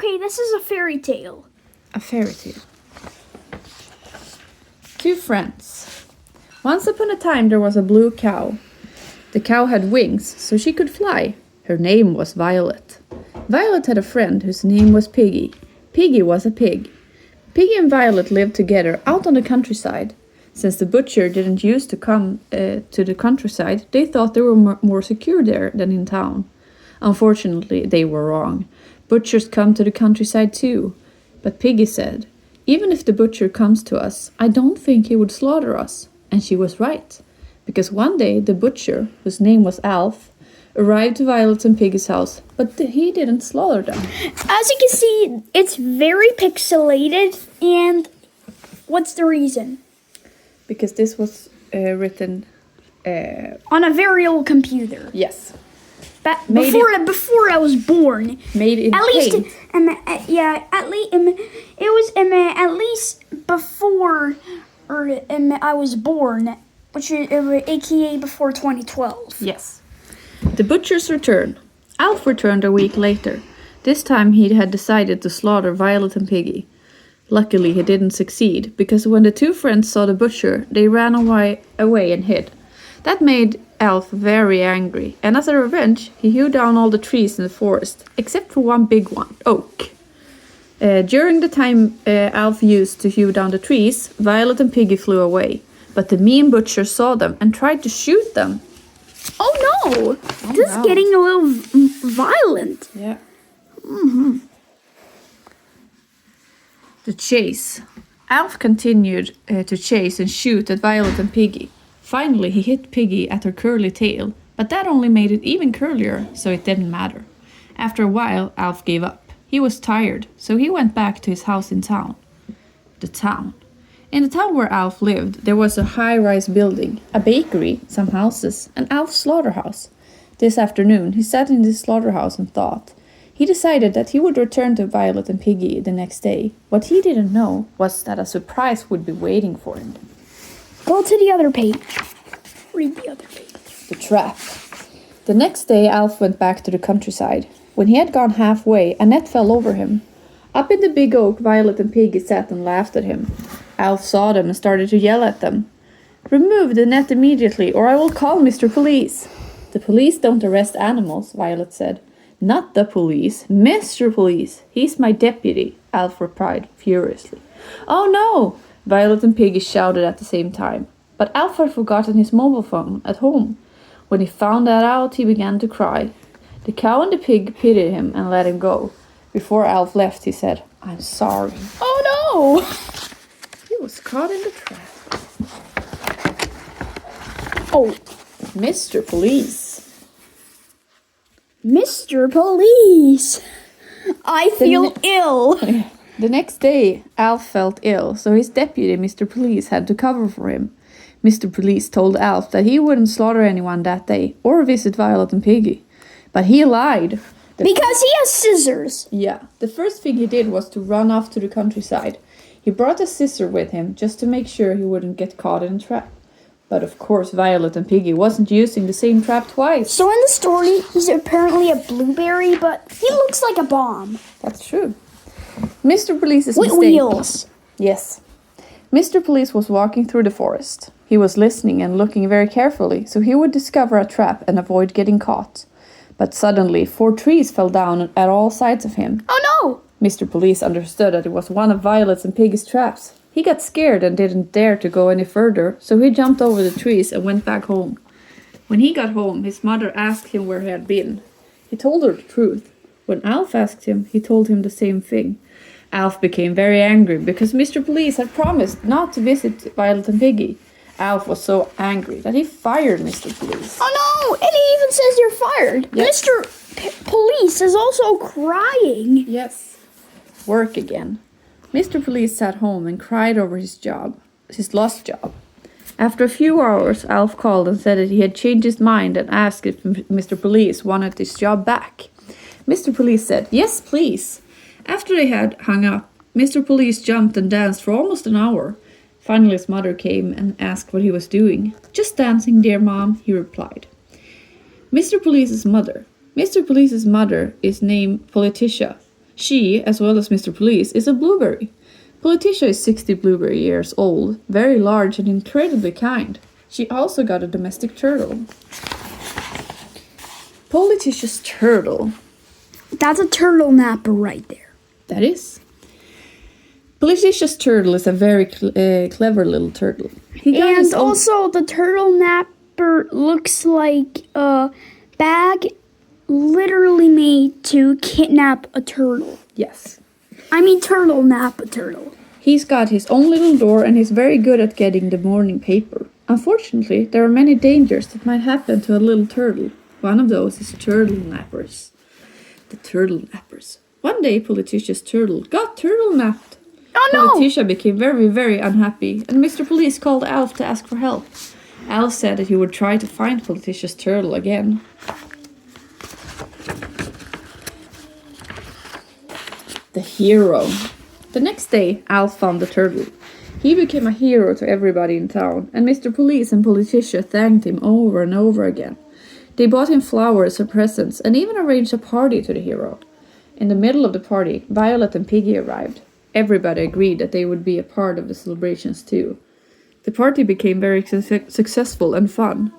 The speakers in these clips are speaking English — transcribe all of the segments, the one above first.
Okay, this is a fairy tale. A fairy tale. Two friends. Once upon a time there was a blue cow. The cow had wings, so she could fly. Her name was Violet. Violet had a friend whose name was Piggy. Piggy was a pig. Piggy and Violet lived together out on the countryside. Since the butcher didn't used to come to the countryside, they thought they were more secure there than in town. Unfortunately, they were wrong. Butchers come to the countryside too. But Piggy said, "Even if the butcher comes to us, I don't think he would slaughter us." And she was right. Because one day the butcher, whose name was Alf, arrived to Violet and Piggy's house, but he didn't slaughter them. As you can see, it's very pixelated, and what's the reason? Because this was written... on a very old computer. Yes. But before I was born. Made in at paint. Least, at least it was at least before I was born, which is AKA before 2012. Yes. The butcher's return. Alf returned a week later. This time he had decided to slaughter Violet and Piggy. Luckily he didn't succeed, because when the two friends saw the butcher, they ran away and hid. That made Alf very angry, and as a revenge, he hewed down all the trees in the forest, except for one big one, oak. During the time Alf used to hew down the trees, Violet and Piggy flew away, but the mean butcher saw them and tried to shoot them. Oh no! This is getting a little violent. Yeah. The chase. Alf continued to chase and shoot at Violet and Piggy. Finally, he hit Piggy at her curly tail, but that only made it even curlier, so it didn't matter. After a while, Alf gave up. He was tired, so he went back to his house in town. The town. In the town where Alf lived, there was a high-rise building, a bakery, some houses, and Alf's slaughterhouse. This afternoon, he sat in his slaughterhouse and thought. He decided that he would return to Violet and Piggy the next day. What he didn't know was that a surprise would be waiting for him. Go to the other page. Read the other page. The trap. The next day, Alf went back to the countryside. When he had gone halfway, a net fell over him. Up in the big oak, Violet and Piggy sat and laughed at him. Alf saw them and started to yell at them. "Remove the net immediately, or I will call Mr. Police." "The police don't arrest animals," Violet said. "Not the police, Mr. Police. He's my deputy," Alf replied furiously. "Oh no!" Violet and Piggy shouted at the same time. But Alf had forgotten his mobile phone at home. When he found that out, he began to cry. The cow and the pig pitied him and let him go. Before Alf left, he said, "I'm sorry." Oh no! He was caught in the trap. Oh, Mr. Police. Mr. Police! I feel ill. The next day, Alf felt ill, so his deputy, Mr. Police, had to cover for him. Mr. Police told Alf that he wouldn't slaughter anyone that day, or visit Violet and Piggy. But he lied. Because he has scissors. Yeah, the first thing he did was to run off to the countryside. He brought a scissor with him, just to make sure he wouldn't get caught in a trap. But of course, Violet and Piggy wasn't using the same trap twice. So in the story, he's apparently a blueberry, but he looks like a bomb. That's true. Mr. Police's With mistake. wheels. Yes. Mr. Police was walking through the forest. He was listening and looking very carefully, so he would discover a trap and avoid getting caught. But suddenly, 4 trees fell down at all sides of him. Oh no! Mr. Police understood that it was one of Violet's and Piggy's traps. He got scared and didn't dare to go any further, so he jumped over the trees and went back home. When he got home, his mother asked him where he had been. He told her the truth. When Alf asked him, he told him the same thing. Alf became very angry because Mr. Police had promised not to visit Violet and Piggy. Alf was so angry that he fired Mr. Police. Oh no! And he even says you're fired. Yes. Mr. Police is also crying. Yes. Work again. Mr. Police sat home and cried over his lost job. After a few hours, Alf called and said that he had changed his mind and asked if Mr. Police wanted his job back. Mr. Police said, "Yes, please." After they had hung up, Mr. Police jumped and danced for almost an hour. Finally, his mother came and asked what he was doing. "Just dancing, dear Mom," he replied. Mr. Police's mother. Mr. Police's mother is named Politicia. She, as well as Mr. Police, is a blueberry. Politicia is 60 blueberry years old, very large and incredibly kind. She also got a domestic turtle. Politicia's turtle. That's a turtle napper right there. That is. Politicia's turtle is a very clever little turtle. And also, the turtle napper looks like a bag literally made to kidnap a turtle. Yes. I mean, turtle nap a turtle. He's got his own little door and he's very good at getting the morning paper. Unfortunately, there are many dangers that might happen to a little turtle. One of those is turtle nappers. The turtle nappers. One day, Politicia's turtle got turtle napped. Oh no! Politicia became very, very unhappy, and Mr. Police called Alf to ask for help. Alf said that he would try to find Politicia's turtle again. The hero. The next day, Alf found the turtle. He became a hero to everybody in town, and Mr. Police and Politicia thanked him over and over again. They bought him flowers and presents, and even arranged a party to the hero. In the middle of the party, Violet and Piggy arrived. Everybody agreed that they would be a part of the celebrations too. The party became very successful and fun.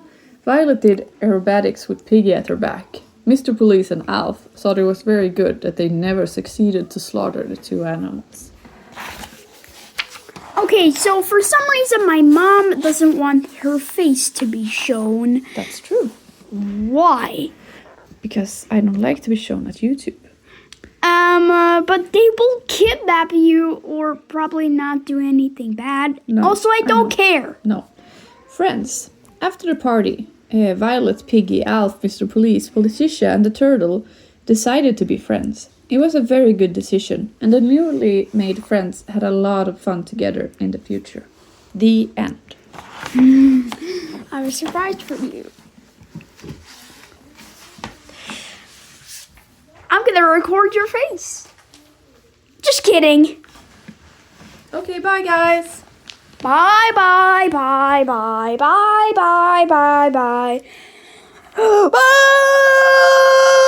Violet did aerobatics with Piggy at her back. Mr. Police and Alf thought it was very good that they never succeeded to slaughter the two animals. Okay, so for some reason my mom doesn't want her face to be shown. That's true. Why? Because I don't like to be shown at YouTube. But they will kidnap you or probably not do anything bad. No, also, I don't care. No. Friends, after the party, Violet, Piggy, Alf, Mr. Police, Politicia, and the turtle decided to be friends. It was a very good decision, and the newly made friends had a lot of fun together in the future. The end. I was surprised for you. I'm gonna record your face. Just kidding. Okay, bye guys. Bye, bye, bye, bye, bye, bye, bye, bye. Bye.